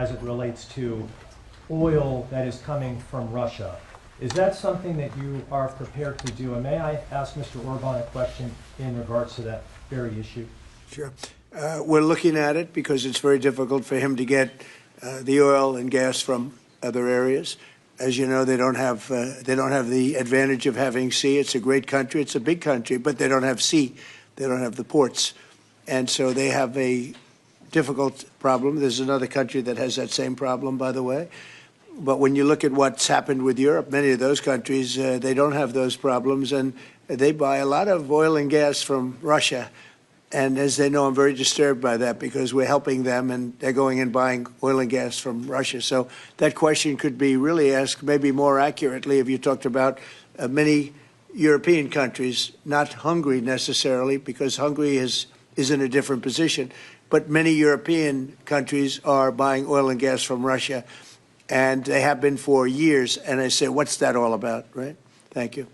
as it relates to oil that is coming from Russia. Is that something that you are prepared to do? And may I ask Mr. Orban a question in regards to that very issue? Sure. We're looking at it because it's very difficult for him to get the oil and gas from other areas. As you know, they don't have the advantage of having sea. It's a great country. It's a big country, but they don't have sea. They don't have the ports. And so they have a difficult problem. There's another country that has that same problem, by the way. But when you look at what's happened with Europe, many of those countries, they don't have those problems, and they buy a lot of oil and gas from Russia. And as they know, I'm very disturbed by that because we're helping them, and they're going and buying oil and gas from Russia. So that question could be really asked maybe more accurately if you talked about many European countries, not Hungary necessarily, because Hungary is in a different position. But many European countries are buying oil and gas from Russia, and they have been for years. And I say, what's that all about, right? Thank you.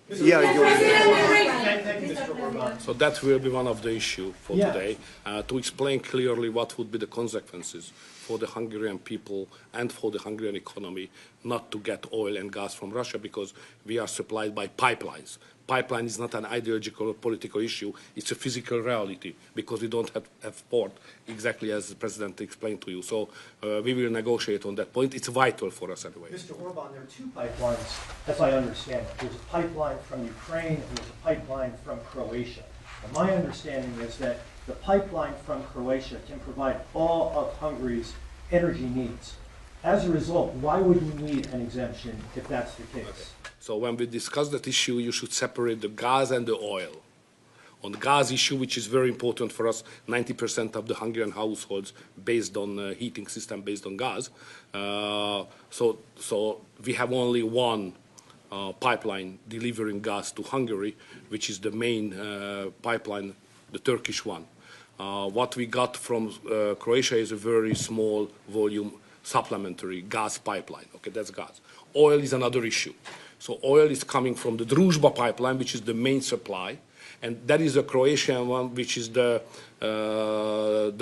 So that will be one of the issues for today, to explain clearly what would be the consequences for the Hungarian people and for the Hungarian economy not to get oil and gas from Russia, because we are supplied by pipelines. Pipeline is not an ideological or political issue, it's a physical reality, because we don't have port, exactly as the President explained to you. So we will negotiate on that point. It's vital for us anyway. Mr. Orban, there are two pipelines, as I understand it. There's a pipeline from Ukraine and there's a pipeline from Croatia. And my understanding is that the pipeline from Croatia can provide all of Hungary's energy needs. As a result, why would you need an exemption if that's the case? Okay. So when we discuss that issue, you should separate the gas and the oil. On the gas issue, which is very important for us, 90% of the Hungarian households based on heating system based on gas. So we have only one pipeline delivering gas to Hungary, which is the main pipeline, the Turkish one. What we got from Croatia is a very small volume supplementary gas pipeline. Okay, that's gas. Oil is another issue. So oil is coming from the Druzhba pipeline, which is the main supply, and that is a Croatian one, which is the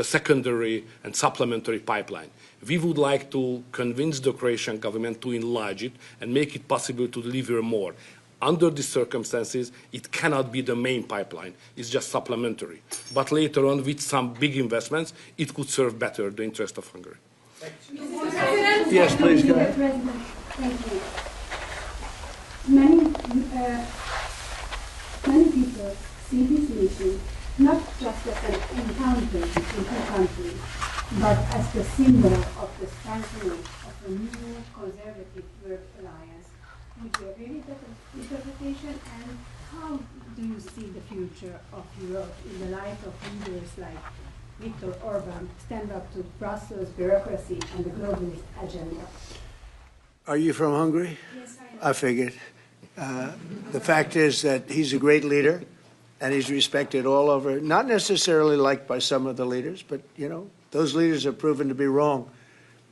secondary and supplementary pipeline. We would like to convince the Croatian government to enlarge it and make it possible to deliver more. Under these circumstances, it cannot be the main pipeline. It's just supplementary. But later on, with some big investments, it could serve better the interest of Hungary. Yes, please go ahead. Thank you. Many people see this meeting not just as an encounter between two countries, but as the symbol of the strengthening of a new conservative world alliance. Would you agree with that interpretation? And how do you see the future of Europe in the light of leaders like Viktor Orban stand up to Brussels bureaucracy and the globalist agenda? Are you from Hungary? Yes, I am. I figured. The fact is that he's a great leader, and he's respected all over, not necessarily liked by some of the leaders, but, you know, those leaders have proven to be wrong.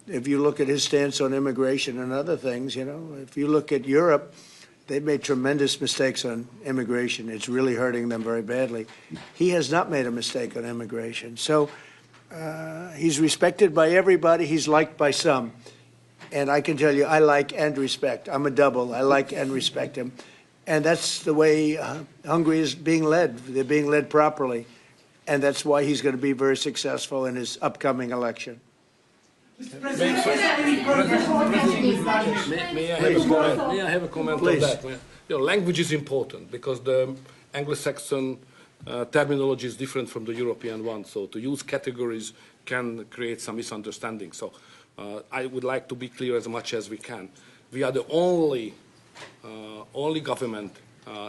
If you look at his stance on immigration and other things, you know, if you look at Europe, they've made tremendous mistakes on immigration. It's really hurting them very badly. He has not made a mistake on immigration. So he's respected by everybody. He's liked by some. And I can tell you, I like and respect. I'm a double. I like and respect him. And that's the way Hungary is being led. They're being led properly. And that's why he's going to be very successful in his upcoming election. May I have a comment on that? You know, language is important because the Anglo-Saxon terminology is different from the European one. So to use categories can create some misunderstanding. So I would like to be clear as much as we can. We are the only government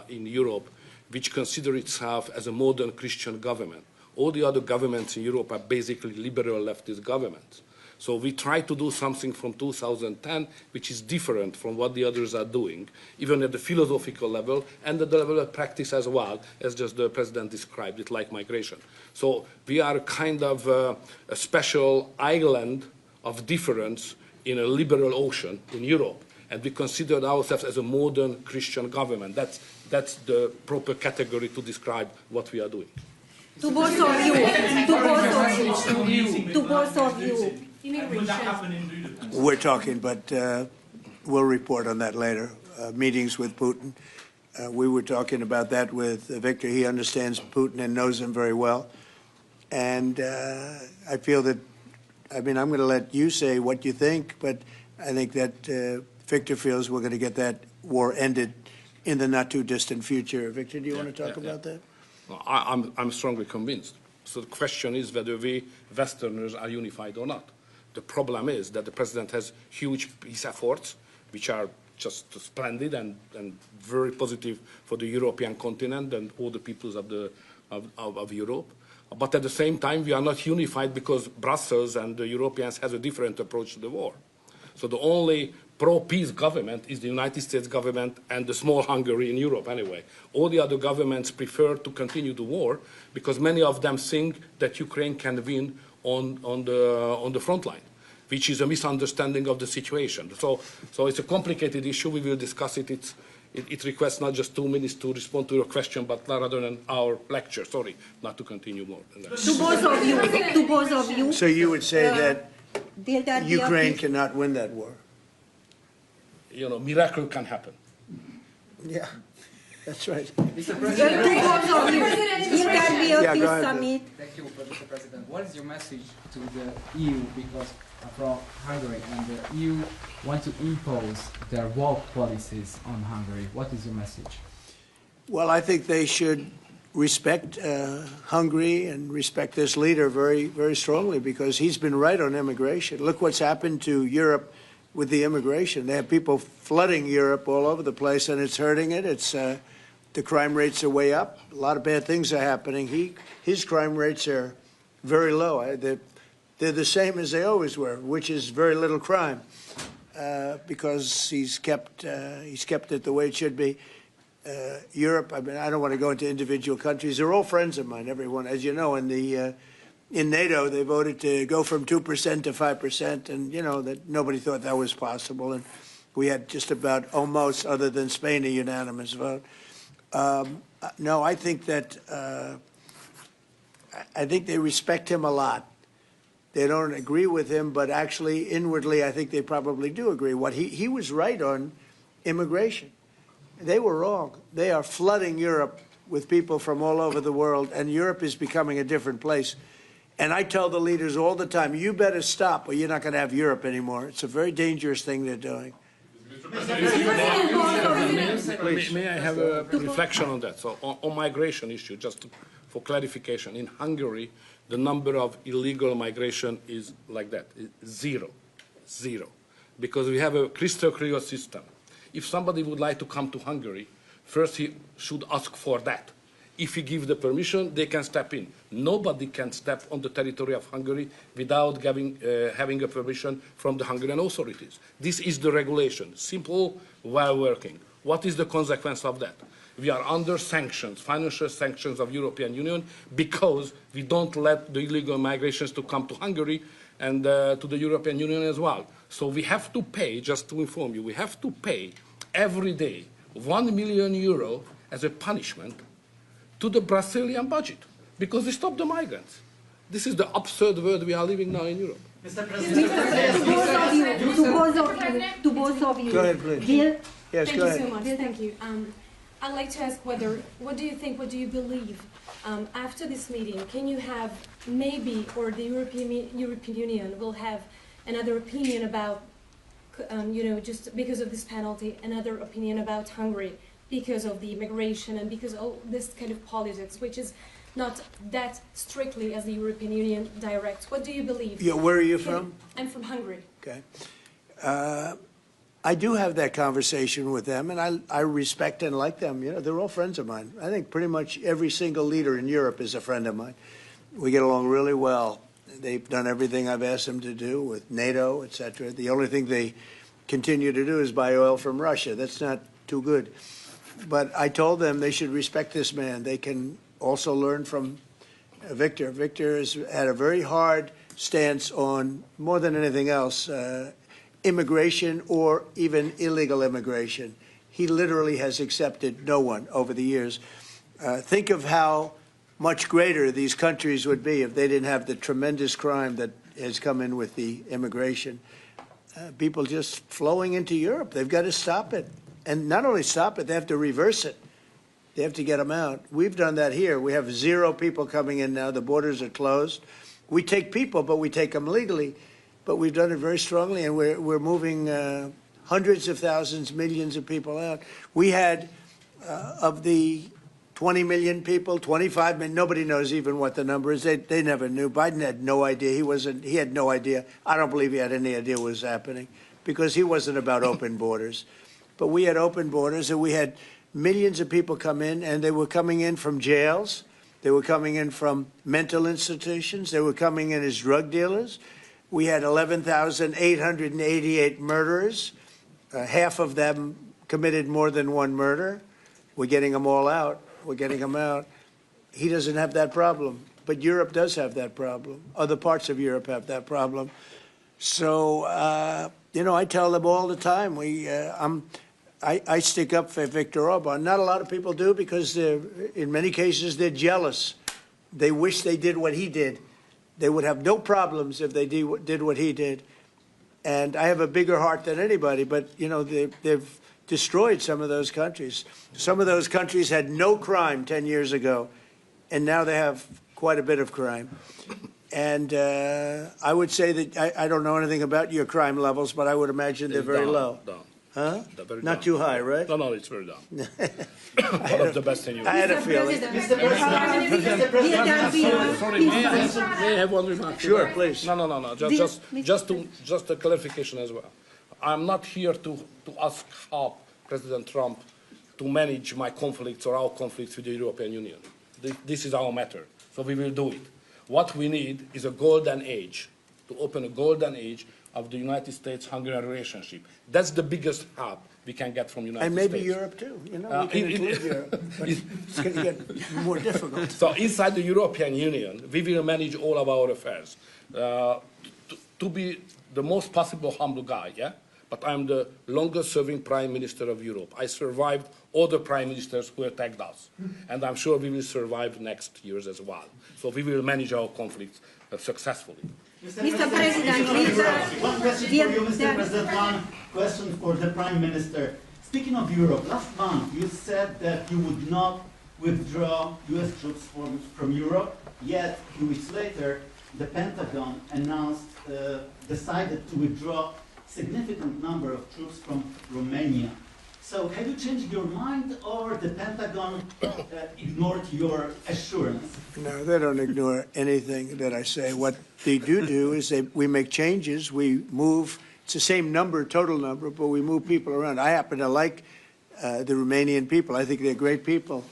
in Europe which considers itself as a modern Christian government. All the other governments in Europe are basically liberal leftist governments. So we try to do something from 2010 which is different from what the others are doing, even at the philosophical level and at the level of practice as well, as just the President described it, like migration. So we are kind of a special island of difference in a liberal ocean in Europe, and we consider ourselves as a modern Christian government. That's the proper category to describe what we are doing. To both of you. To both of you. To both of you. Would that happen in We're talking, but we'll report on that later. Meetings with Putin. We were talking about that with Viktor. He understands Putin and knows him very well. And I feel that, I mean, I'm going to let you say what you think, but I think that Viktor feels we're going to get that war ended in the not too distant future. Viktor, do you want to talk about that? Well, I'm strongly convinced. So the question is whether we Westerners are unified or not. The problem is that the president has huge peace efforts, which are just splendid and very positive for the European continent and all the peoples of Europe. But at the same time, we are not unified because Brussels and the Europeans have a different approach to the war. So the only pro-peace government is the United States government and the small Hungary in Europe anyway. All the other governments prefer to continue the war because many of them think that Ukraine can win on the front line, which is a misunderstanding of the situation. So it's a complicated issue. We will discuss it. It requests not just 2 minutes to respond to your question, but rather than our lecture. Sorry, not to continue more. To both of you. To both of you. So you would say that Ukraine cannot win that war? You know, miracle can happen. Yeah, that's right. To both of you. Will there be a peace summit? Thank you, Mr. President. What is your message to the EU? Because from Hungary and the EU want to impose their war policies on Hungary. What is your message? Well, I think they should respect Hungary and respect this leader very, very strongly because he's been right on immigration. Look what's happened to Europe with the immigration. They have people flooding Europe all over the place, and it's hurting it. It's the crime rates are way up. A lot of bad things are happening. His crime rates are very low. They're the same as they always were, which is very little crime, because he's kept it the way it should be. Europe, I mean, I don't want to go into individual countries. They're all friends of mine, everyone. As you know, in NATO, they voted to go from 2% to 5%, and you know that nobody thought that was possible. And we had just about almost, other than Spain, a unanimous vote. No, I think that I think they respect him a lot. They don't agree with him, but actually, inwardly, I think they probably do agree. He was right on immigration. They were wrong. They are flooding Europe with people from all over the world, and Europe is becoming a different place. And I tell the leaders all the time, you better stop or you're not going to have Europe anymore. It's a very dangerous thing they're doing. May I have a reflection on that? So on migration issue, just for clarification, in Hungary, the number of illegal migration is like that, zero, because we have a crystal clear system. If somebody would like to come to Hungary, first he should ask for that. If you give the permission, they can step in. Nobody can step on the territory of Hungary without having a permission from the Hungarian authorities. This is the regulation, simple, while working. What is the consequence of that? We are under sanctions, financial sanctions of European Union, because we don't let the illegal migrations to come to Hungary and to the European Union as well. So we have to pay, just to inform you, we have to pay every day €1 million as a punishment to the Brazilian budget, because we stop the migrants. This is the absurd world we are living now in Europe. Mr. President, to both of you. Go ahead, please. Bill? Yes, Thank go you ahead. so much. Thank you. I'd like to ask what do you think, what do you believe after this meeting? Can you have maybe, or the European Union will have another opinion about, just because of this penalty, another opinion about Hungary because of the immigration and because of this kind of politics, which is not that strictly as the European Union directs. What do you believe? Yeah, where are you from? I'm from Hungary. Okay. I do have that conversation with them, and I respect and like them. You know, they're all friends of mine. I think pretty much every single leader in Europe is a friend of mine. We get along really well. They've done everything I've asked them to do with NATO, etc. The only thing they continue to do is buy oil from Russia. That's not too good. But I told them they should respect this man. They can also learn from Viktor. Viktor has had a very hard stance on, more than anything else, immigration or even illegal immigration. He literally has accepted no one over the years. Think of how much greater these countries would be if they didn't have the tremendous crime that has come in with the immigration. people just flowing into Europe. They've got to stop it. And not only stop it, they have to reverse it. They have to get them out. We've done that here. We have 0 people coming in now. The borders are closed. We take people, but we take them legally. But we've done it very strongly, and we're moving hundreds of thousands, millions of people out. We had, of the 20 million people, 25 million, nobody knows even what the number is. They never knew. Biden had no idea. He had no idea. I don't believe he had any idea what was happening because he wasn't about open borders. But we had open borders, and we had millions of people come in, and they were coming in from jails. They were coming in from mental institutions. They were coming in as drug dealers. We had 11,888 murderers. Half of them committed more than one murder. We're getting them all out. We're getting them out. He doesn't have that problem, but Europe does have that problem. Other parts of Europe have that problem. So, you know, I tell them all the time, I stick up for Viktor Orban. Not a lot of people do because in many cases they're jealous. They wish they did what he did. They would have no problems if they did what he did. And I have a bigger heart than anybody, but, you know, they've destroyed some of those countries. Some of those countries had no crime 10 years ago, and now they have quite a bit of crime. And I would say that I don't know anything about your crime levels, but I would imagine they're very low. Down. Huh? Very Not down. too high, right? No, it's very down. One of the best in Europe. I had a feeling. Sorry, may I have one remark? Sure, please. No. Just a clarification as well. I'm not here to ask how President Trump to manage my conflicts or our conflicts with the European Union. This is our matter, so we will do it. What we need is a golden age, to open a golden age of the United States-Hungarian relationship. That's the biggest help we can get from United States. And maybe Europe too. You know, we can include Europe, but it's going to get more difficult. So inside the European Union, we will manage all of our affairs. To be the most possible humble guy, yeah? But I'm the longest-serving Prime Minister of Europe. I survived all the Prime Ministers who attacked us. And I'm sure we will survive next years as well. So we will manage our conflicts successfully. Mr. President, one question for you, Mr. President, one question for the Prime Minister. Speaking of Europe, last month you said that you would not withdraw U.S. troops from Europe, yet 2 weeks later the Pentagon decided to withdraw significant number of troops from Romania. So have you changed your mind, or the Pentagon ignored your assurance? No, they don't ignore anything that I say. What they do is we make changes. We move. It's the same number, total number, but we move people around. I happen to like the Romanian people. I think they're great people.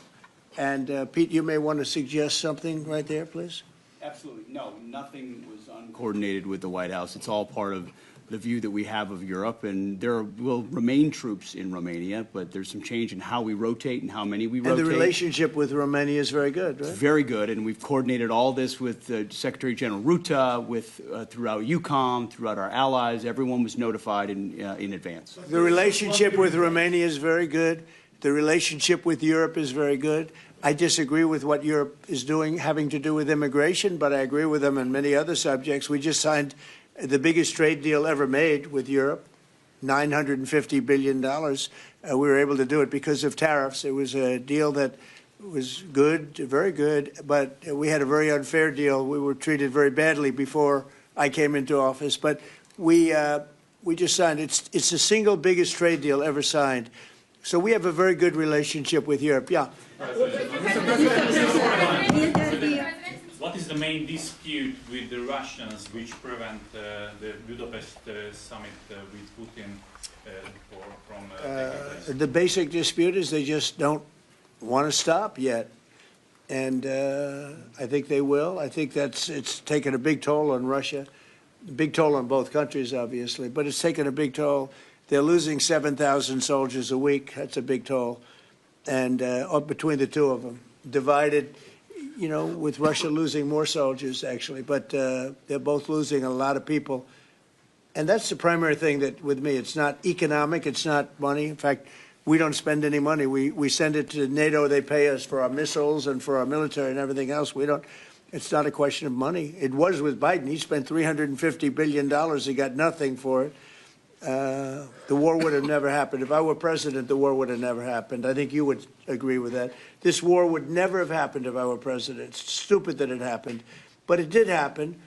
And Pete, you may want to suggest something right there, please. Absolutely. No, nothing was uncoordinated with the White House. It's all part of the view that we have of Europe, and there will remain troops in Romania, but there's some change in how we rotate and how many we rotate. And the relationship with Romania is very good, right? It's very good, and we've coordinated all this with Secretary General Ruta, throughout EUCOM, throughout our allies. Everyone was notified in advance. The relationship with Romania is very good. The relationship with Europe is very good. I disagree with what Europe is doing having to do with immigration, but I agree with them on many other subjects. We just signed the biggest trade deal ever made with Europe, $950 billion. We were able to do it because of tariffs. It was a deal that was good, very good, but we had a very unfair deal. We were treated very badly before I came into office, but we just signed. It's the single biggest trade deal ever signed. So we have a very good relationship with Europe. Yeah. What is the main dispute with the Russians which prevent the Budapest summit with Putin from taking place? The basic dispute is they just don't want to stop yet. And I think they will. I think it's taken a big toll on Russia, a big toll on both countries, obviously, but it's taken a big toll. They're losing 7,000 soldiers a week. That's a big toll. And between the two of them, divided, you know, with Russia losing more soldiers, actually. But they're both losing a lot of people. And that's the primary thing that, with me, it's not economic, it's not money. In fact, we don't spend any money. We send it to NATO. They pay us for our missiles and for our military and everything else. We don't. It's not a question of money. It was with Biden. He spent $350 billion. He got nothing for it. the war would have never happened. If I were president, the war would have never happened. I think you would agree with that. This war would never have happened if I were president. It's stupid that it happened, but it did happen.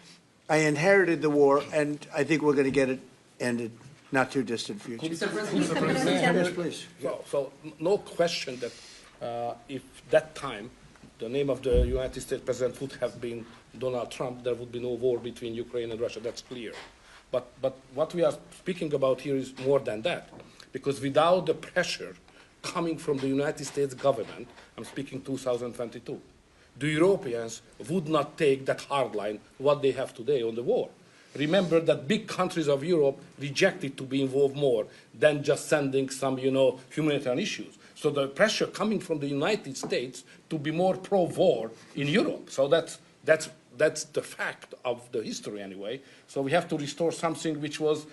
I inherited the war, and I think we're going to get it ended not too distant future. Mr. President, Yes, please. So no question that if that time the name of the United States president would have been Donald Trump, there would be no war between Ukraine and Russia. That's clear. But what we are speaking about here is more than that, because without the pressure coming from the United States government, I'm speaking 2022, the Europeans would not take that hard line what they have today on the war. Remember that big countries of Europe rejected to be involved more than just sending some, humanitarian issues. So the pressure coming from the United States to be more pro-war in Europe. So that's the fact of the history anyway. So we have to restore something which was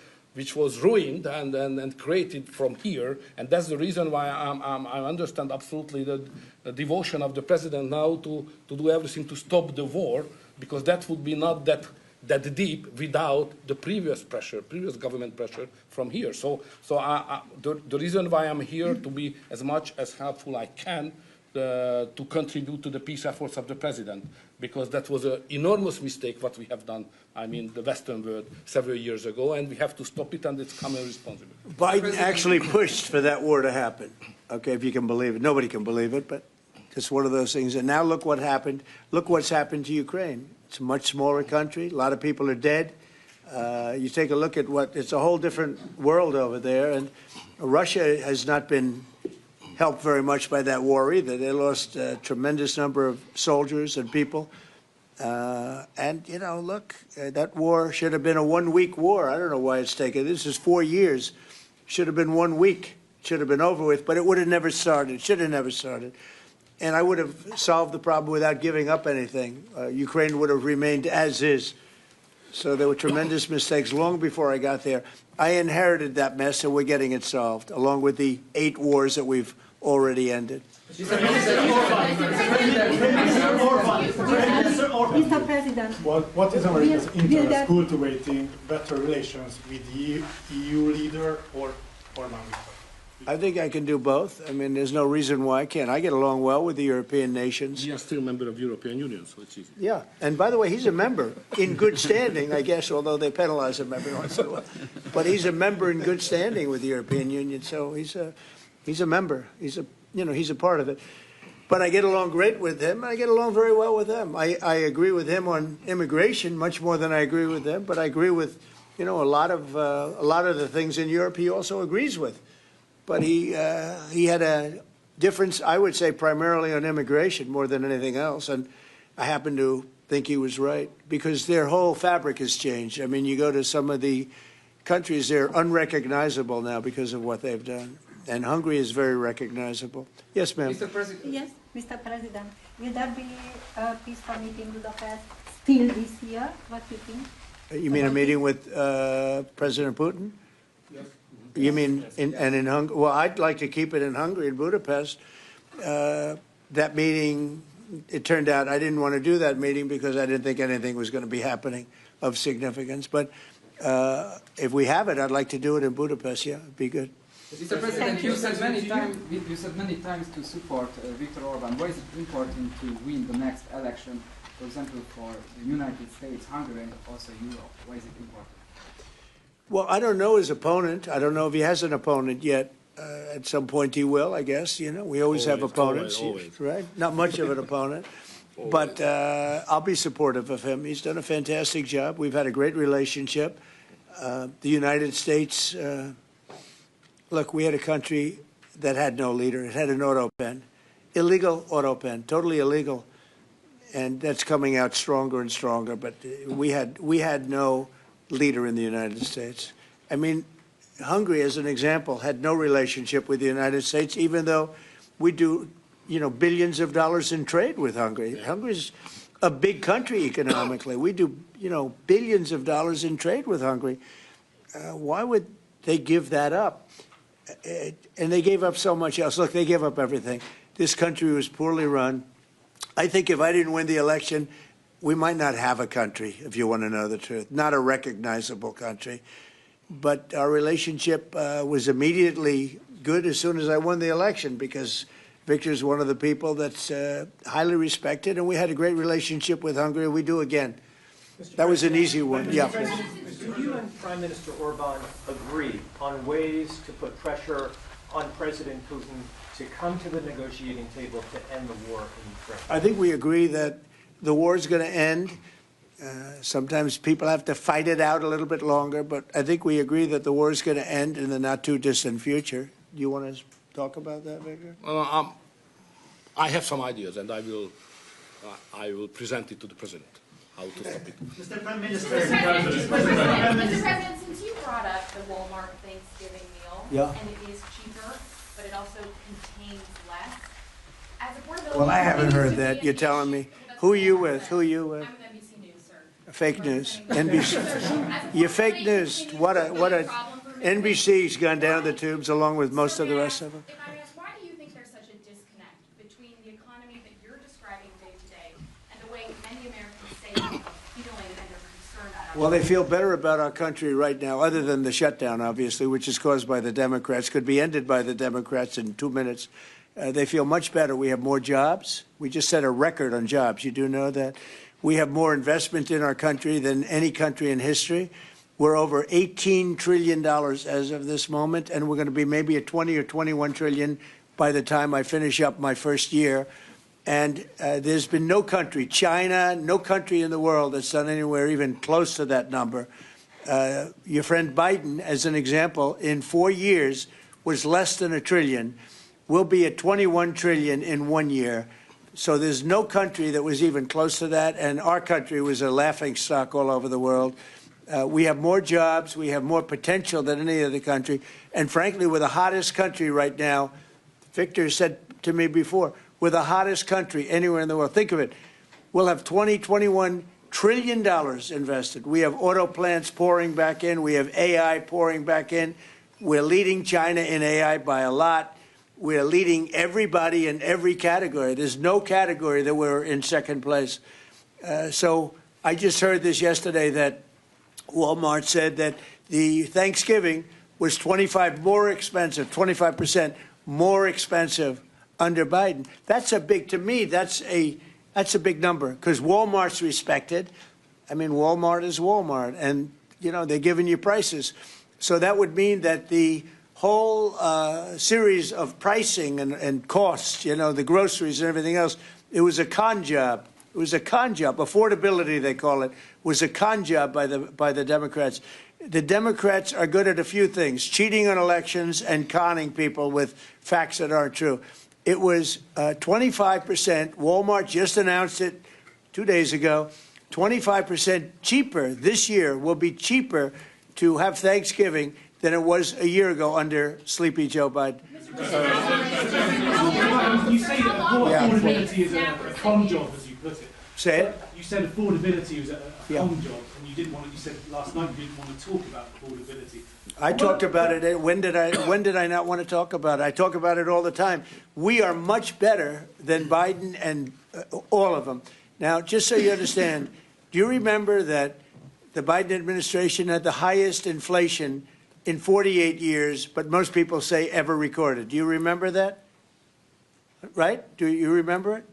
ruined and created from here, and that's the reason why I understand absolutely the devotion of the president now to do everything to stop the war, because that would be not that deep without the previous government pressure from here. So the reason why I'm here to be as much as helpful I can to contribute to the peace efforts of the president, because that was an enormous mistake what we have done, the Western world several years ago, and we have to stop it, and it's common responsibility. Biden actually pushed for that war to happen. Okay, if you can believe it. Nobody can believe it, but it's one of those things. And now look what happened. Look what's happened to Ukraine. It's a much smaller country. A lot of people are dead. You take a look at it's a whole different world over there, and Russia has not been helped very much by that war either. They lost a tremendous number of soldiers and people. Look, that war should have been a one-week war. I don't know why it's taken. This is 4 years. Should have been 1 week. Should have been over with, but it would have never started. Should have never started. And I would have solved the problem without giving up anything. Ukraine would have remained as is. So there were tremendous mistakes long before I got there. I inherited that mess, and we're getting it solved, along with the 8 wars that we've already ended. Mr. President, What is America's interest cultivating better relations with the EU leader or not? I think I can do both. There's no reason why I can't. I get along well with the European nations. We are still a member of the European Union, so it's easy. Yeah, and by the way, he's a member in good standing, I guess, although they penalize him every once in a while. But he's a member in good standing with the European Union, so he's a member. He's a part of it. But I get along great with him. I get along very well with them. I agree with him on immigration much more than I agree with them. But I agree with, a lot of the things in Europe he also agrees with. But he had a difference, I would say, primarily on immigration more than anything else. And I happen to think he was right, because their whole fabric has changed. You go to some of the countries, they're unrecognizable now because of what they've done. And Hungary is very recognizable. Yes, ma'am. Mr. President. Yes, Mr. President. Will there be a peaceful meeting in Budapest still this year? What do you think? You mean a meeting with President Putin? Yes. You mean in Hungary? Well, I'd like to keep it in Hungary, in Budapest. That meeting, it turned out I didn't want to do that meeting because I didn't think anything was going to be happening of significance. But if we have it, I'd like to do it in Budapest. Yeah, it'd be good. Mr. President, you said many times to support Viktor Orban. Why is it important to win the next election, for example, for the United States, Hungary, and also Europe? Why is it important? Well, I don't know his opponent. I don't know if he has an opponent yet. At some point he will, I guess. We always have opponents, always. Right? Not much of an opponent. But I'll be supportive of him. He's done a fantastic job. We've had a great relationship. The United States, look, we had a country that had no leader. It had an auto pen, illegal auto pen, totally illegal. And that's coming out stronger and stronger. But we had no leader in the United States. Hungary, as an example, had no relationship with the United States, even though we do, billions of dollars in trade with Hungary. Hungary's a big country economically. We do, billions of dollars in trade with Hungary. Why would they give that up? And they gave up so much else. Look, they gave up everything. This country was poorly run. I think if I didn't win the election, we might not have a country, if you want to know the truth, not a recognizable country. but our relationship was immediately good as soon as I won the election, because Viktor is one of the people that's highly respected, and we had a great relationship with Hungary. We do again. That was an easy one. Yeah. Do you and Prime Minister Orban agree on ways to put pressure on President Putin to come to the negotiating table to end the war in Ukraine? I think we agree that the war is going to end. Sometimes people have to fight it out a little bit longer, but I think we agree that the war is going to end in the not too distant future. Do you want to talk about that, Viktor? I have some ideas, and I will present it to the president. How to stop it. Mr. Prime Minister. Mr. President, since you brought up the Walmart Thanksgiving meal, and it is cheaper, but it also contains less. As a portability, Well, I haven't heard that. You're telling me. Who are you with? Who are you with? I'm with NBC News, sir. Fake news. NBC. You're fake news. What a NBC's gone down the tubes along with most of the rest of them. If I ask, why do you think there's such a disconnect between the economy that you're describing day to day and the way many Americans say they're feeling and they're concerned about? Well, they feel better about our country right now, other than the shutdown, obviously, which is caused by the Democrats, could be ended by the Democrats in 2 minutes. They feel much better. We have more jobs. We just set a record on jobs. You do know that. We have more investment in our country than any country in history. We're over $18 trillion as of this moment, and we're going to be maybe at 20 or 21 trillion by the time I finish up my first year. And there's been no country, China, no country in the world that's done anywhere even close to that number. Your friend Biden, as an example, in 4 years was less than $1 trillion. We'll be at 21 trillion in 1 year. So there's no country that was even close to that, and our country was a laughingstock all over the world. We have more jobs, we have more potential than any other country, and frankly, we're the hottest country right now. Viktor said to me before, we're the hottest country anywhere in the world. Think of it. We'll have $21 trillion invested. We have auto plants pouring back in. We have AI pouring back in. We're leading China in AI by a lot. We're leading everybody in every category. There's no category that we're in second place. So I just heard this yesterday that Walmart said that the Thanksgiving was 25% more expensive under Biden. That's a big, to me, that's a big number, because Walmart's respected. I mean, Walmart is Walmart, and, you know, they're giving you prices. So that would mean that the whole series of pricing and costs, you know, the groceries and everything else, it was a con job. It was a con job. Affordability, they call it, was a con job by the Democrats. The Democrats are good at a few things: cheating on elections and conning people with facts that aren't true. It was 25%. Walmart just announced it 2 days ago. 25% cheaper this year, will be cheaper to have Thanksgiving than it was a year ago under Sleepy Joe Biden. You say that affordability is a con job, as you put it. Say it. You said affordability was a con job, and you didn't want to. You said last night you didn't want to talk about affordability. I talked about it. When did I not want to talk about it? I talk about it all the time. We are much better than Biden and all of them. Now, just so you understand, do you remember that the Biden administration had the highest inflation in 48 years, but most people say ever recorded? Do you remember that? Right? Do you remember it?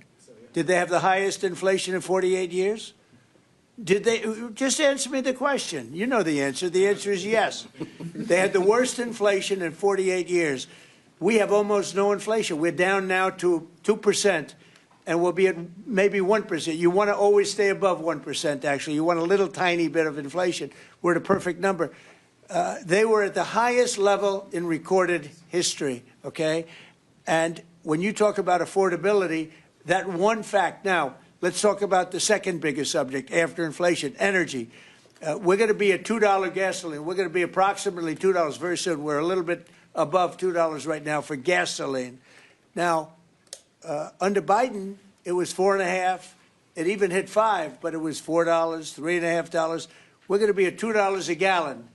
Did they have the highest inflation in 48 years? Did they? Just answer me the question. You know the answer. The answer is yes. They had the worst inflation in 48 years. We have almost no inflation. We're down now to 2%, and we'll be at maybe 1%. You want to always stay above 1%, actually. You want a little tiny bit of inflation. We're at a perfect number. They were at the highest level in recorded history, okay? And when you talk about affordability, that one fact. Now, let's talk about the second biggest subject after inflation, energy. We're going to be at $2 gasoline. We're going to be approximately $2 very soon. We're a little bit above $2 right now for gasoline. Now, under Biden, it was $4.50. It even hit $5, but it was $4, $3.50. We're going to be at $2 a gallon.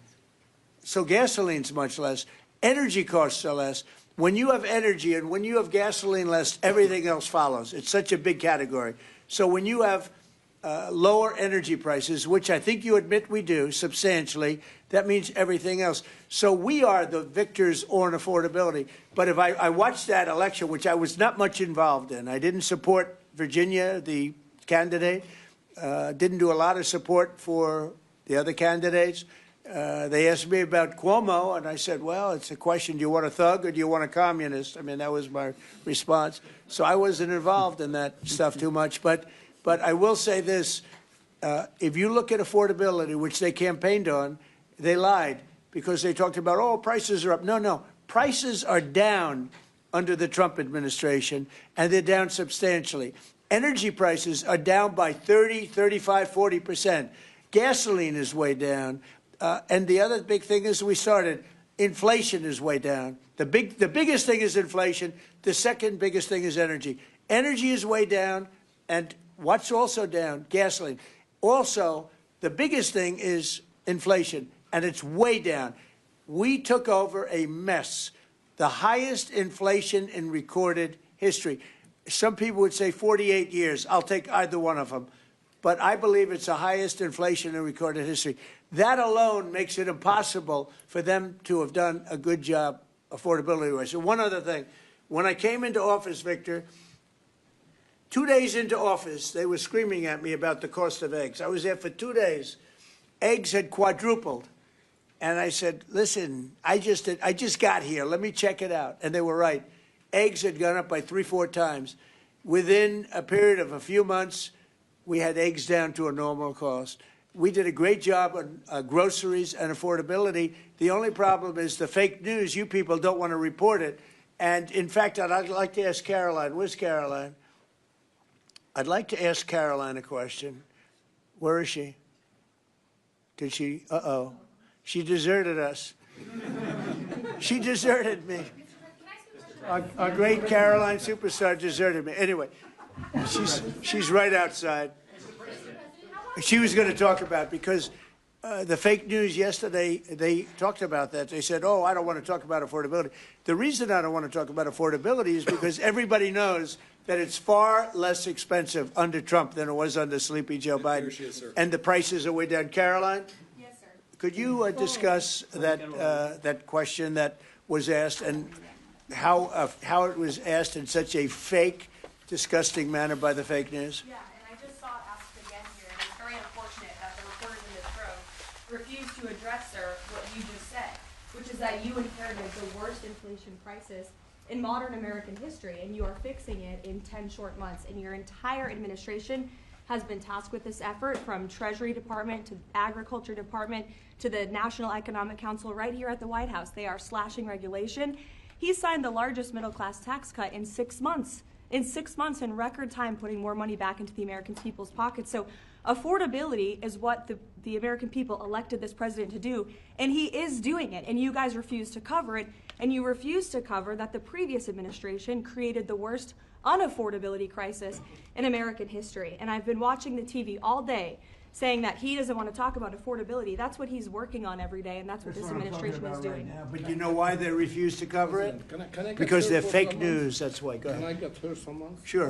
So gasoline's much less. Energy costs are less. When you have energy and when you have gasoline less, everything else follows. It's such a big category. So when you have lower energy prices, which I think you admit we do substantially, that means everything else. So we are the victors on affordability. But if I watched that election, which I was not much involved in, I didn't support Virginia, the candidate, didn't do a lot of support for the other candidates. They asked me about Cuomo, and I said, well, it's a question, do you want a thug or do you want a communist? I mean, that was my response. So I wasn't involved in that stuff too much. But I will say this, if you look at affordability, which they campaigned on, they lied because they talked about, oh, prices are up. No, prices are down under the Trump administration, and they're down substantially. Energy prices are down by 30, 35, 40%. Gasoline is way down. And the other big thing is inflation is way down. The biggest thing is inflation. The second biggest thing is energy. Energy is way down, and what's also down? Gasoline. Also, the biggest thing is inflation, and it's way down. We took over a mess, the highest inflation in recorded history. Some people would say 48 years. I'll take either one of them. But I believe it's the highest inflation in recorded history. That alone makes it impossible for them to have done a good job affordability-wise. So one other thing. When I came into office, Victor, 2 days into office, they were screaming at me about the cost of eggs. I was there for 2 days. Eggs had quadrupled. And I said, listen, I just got here. Let me check it out. And they were right. Eggs had gone up by 3-4 times. Within a period of a few months, we had eggs down to a normal cost. We did a great job on groceries and affordability. The only problem is the fake news. You people don't want to report it. And, in fact, I'd like to ask Caroline. Where's Caroline? I'd like to ask Caroline a question. Where is she? Did she? Uh-oh. She deserted us. She deserted me. Our great Caroline superstar deserted me. Anyway, she's right outside. She was going to talk about, because the fake news yesterday, they talked about that. They said, oh, I don't want to talk about affordability. The reason I don't want to talk about affordability is because everybody knows that it's far less expensive under Trump than it was under Sleepy Joe Biden. And the prices are way down. Caroline? Yes, sir. Could you discuss that question that was asked and how it was asked in such a fake, disgusting manner by the fake news? Yeah, and I just saw it asked again here, and it's very unfortunate that the reporters in this room refuse to address, sir, what you just said, which is that you inherited the worst inflation crisis in modern American history, and you are fixing it in 10 short months, and your entire administration has been tasked with this effort, from Treasury Department to Agriculture Department to the National Economic Council right here at the White House. They are slashing regulation. He signed the largest middle-class tax cut in 6 months. In 6 months, in record time, putting more money back into the American people's pockets. So affordability is what the American people elected this president to do, and he is doing it, and you guys refuse to cover it, and you refuse to cover that the previous administration created the worst unaffordability crisis in American history. And I've been watching the TV all day saying that he doesn't want to talk about affordability. That's what he's working on every day, and that's what this administration is doing. Right now. But you know why they refuse to cover it? Can I because they're fake news, that's why. Go ahead. Can I get her someone? Sure.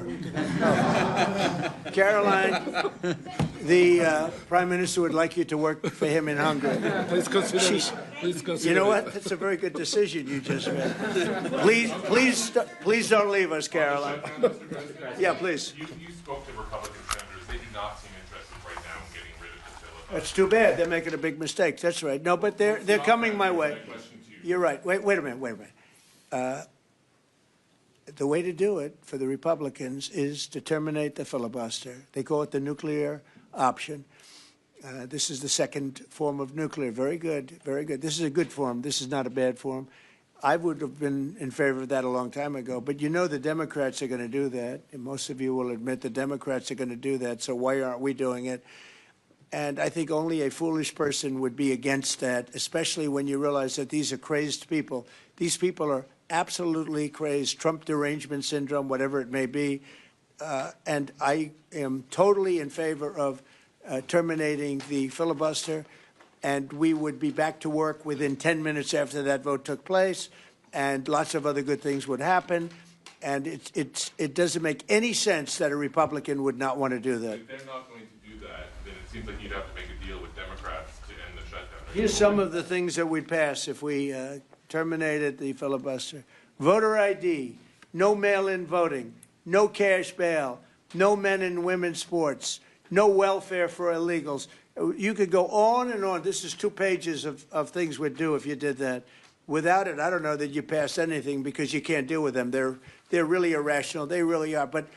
Caroline, the Prime Minister would like you to work for him in Hungary. Please consider You know what? That's a very good decision you just made. Please don't leave us, Caroline. Yeah, please. You spoke to Republican senators. They do not seem interested right now in getting rid of the filibuster. That's too bad. They're making a big mistake. That's right. No, but they're coming my way. You're right. Wait a minute. The way to do it for the Republicans is to terminate the filibuster. They call it the nuclear option. This is the second form of nuclear. Very good. Very good. This is a good form. This is not a bad form. I would have been in favor of that a long time ago. But you know the Democrats are going to do that. And most of you will admit the Democrats are going to do that. So why aren't we doing it? And I think only a foolish person would be against that, especially when you realize that these are crazed people. These people are absolutely crazed, Trump derangement syndrome, whatever it may be. And I am totally in favor of terminating the filibuster. And we would be back to work within 10 minutes after that vote took place, and lots of other good things would happen. And it doesn't make any sense that a Republican would not want to do that. If they're not going to do seems like you'd have to make a deal with Democrats to end the shutdown. Here's some of the things that we'd pass if we terminated the filibuster. Voter ID, no mail-in voting, no cash bail, no men and women's sports, no welfare for illegals. You could go on and on. This is 2 pages of things we'd do if you did that. Without it, I don't know that you passed anything because you can't deal with them. They're really irrational. They really are. But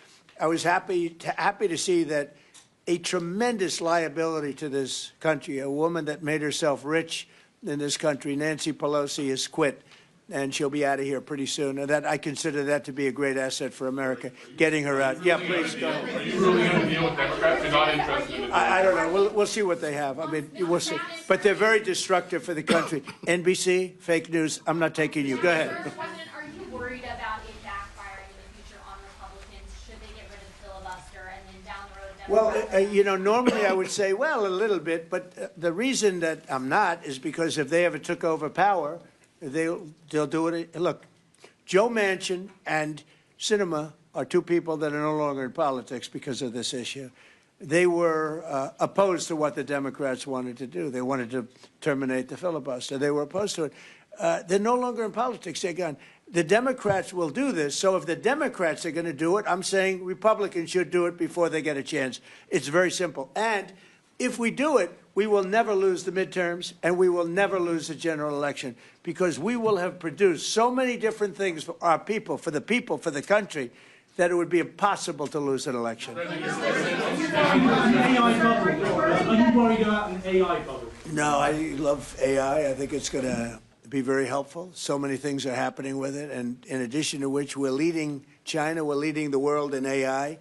I was happy to see that a tremendous liability to this country, a woman that made herself rich in this country, Nancy Pelosi, has quit, and she'll be out of here pretty soon. And that I consider that to be a great asset for America, getting her out. Yeah, please go. Are you really going to deal with Democrats? You're not interested in I don't know. We'll see what they have. I mean, we'll see. But they're very destructive for the country. NBC, fake news. I'm not taking you. Go ahead. President, are you worried about it backfiring in the future on Republicans? Should they get rid of the filibuster and then down the road Democrats? Well, you know, normally I would say, well, a little bit. But the reason that I'm not is because if they ever took over power, they'll do it. Look, Joe Manchin and Sinema are 2 people that are no longer in politics because of this issue. They were opposed to what the Democrats wanted to do. They wanted to terminate the filibuster. They were opposed to it. They're no longer in politics. They're gone. The Democrats will do this. So if the Democrats are going to do it, I'm saying Republicans should do it before they get a chance. It's very simple. And if we do it, we will never lose the midterms, and we will never lose the general election, because we will have produced so many different things for our people, for the country, that it would be impossible to lose an election. Are you worried about an AI bubble? No, I love AI. I think it's going to be very helpful. So many things are happening with it, and in addition to which, we're leading China, we're leading the world in AI.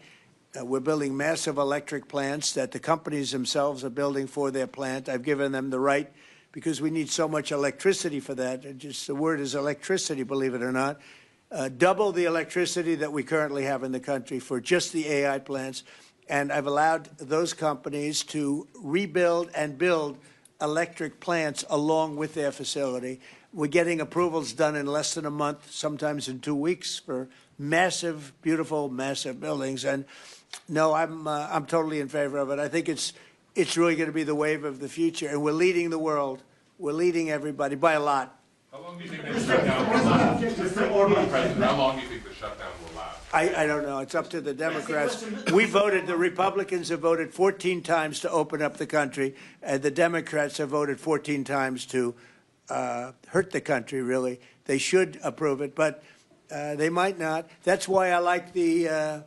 We're building massive electric plants that the companies themselves are building for their plant. I've given them the right, because we need so much electricity for that. Just the word is electricity, believe it or not. Double the electricity that we currently have in the country for just the AI plants. And I've allowed those companies to rebuild and build electric plants along with their facility. We're getting approvals done in less than a month, sometimes in 2 weeks, for massive, beautiful, massive buildings. And no, I'm totally in favor of it. I think it's really going to be the wave of the future, and we're leading the world. We're leading everybody by a lot. How long do you think the shutdown will last? Mr. Orban, President, how long do you think the shutdown will last? I don't know. It's up to the Democrats. We voted, the Republicans have voted 14 times to open up the country, and the Democrats have voted 14 times to hurt the country, really. They should approve it, but they might not. That's why I like the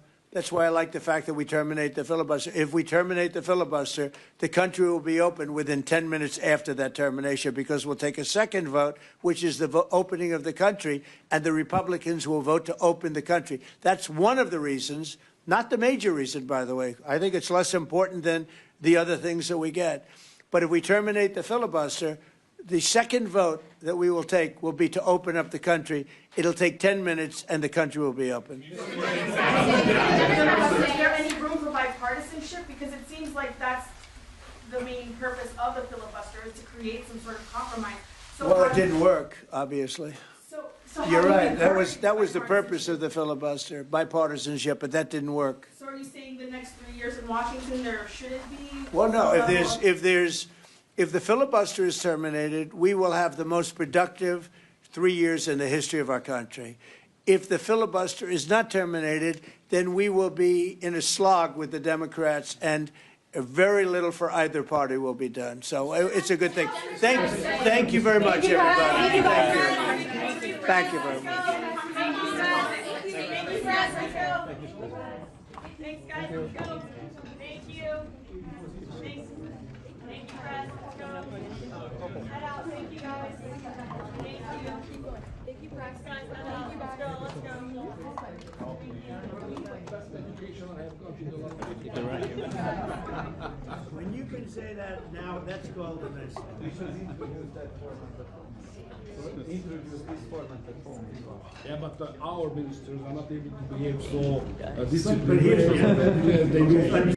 fact that we terminate the filibuster. If we terminate the filibuster, the country will be open within 10 minutes after that termination, because we'll take a second vote, which is the opening of the country, and the Republicans will vote to open the country. That's one of the reasons, not the major reason, by the way. I think it's less important than the other things that we get. But if we terminate the filibuster, the second vote that we will take will be to open up the country. It'll take 10 minutes, and the country will be open. Is there any room for bipartisanship? Because it seems like that's the main purpose of the filibuster, is to create some sort of compromise. So Well, it didn't work, obviously. So how You're do you right. That was encourage the purpose of the filibuster, bipartisanship, but that didn't work. So are you saying the next 3 years in Washington there shouldn't be? Well, no. If the filibuster is terminated, we will have the most productive 3 years in the history of our country. If the filibuster is not terminated, then we will be in a slog with the Democrats, and very little for either party will be done. So it's a good thing. Thank you very much, everybody. Thank you very much. Thanks, guys. Let's go. Thank you. Thanks. Thank you, press. Let's go. Head out. Thank you, guys. Thank you. Thank you, press. Guys, head out. Let's go. Let's go. When you can say that now, that's golden. We should introduce that format at home. Introduce this format at home. Yeah, but our ministers are not able to behave so disciplined. They do.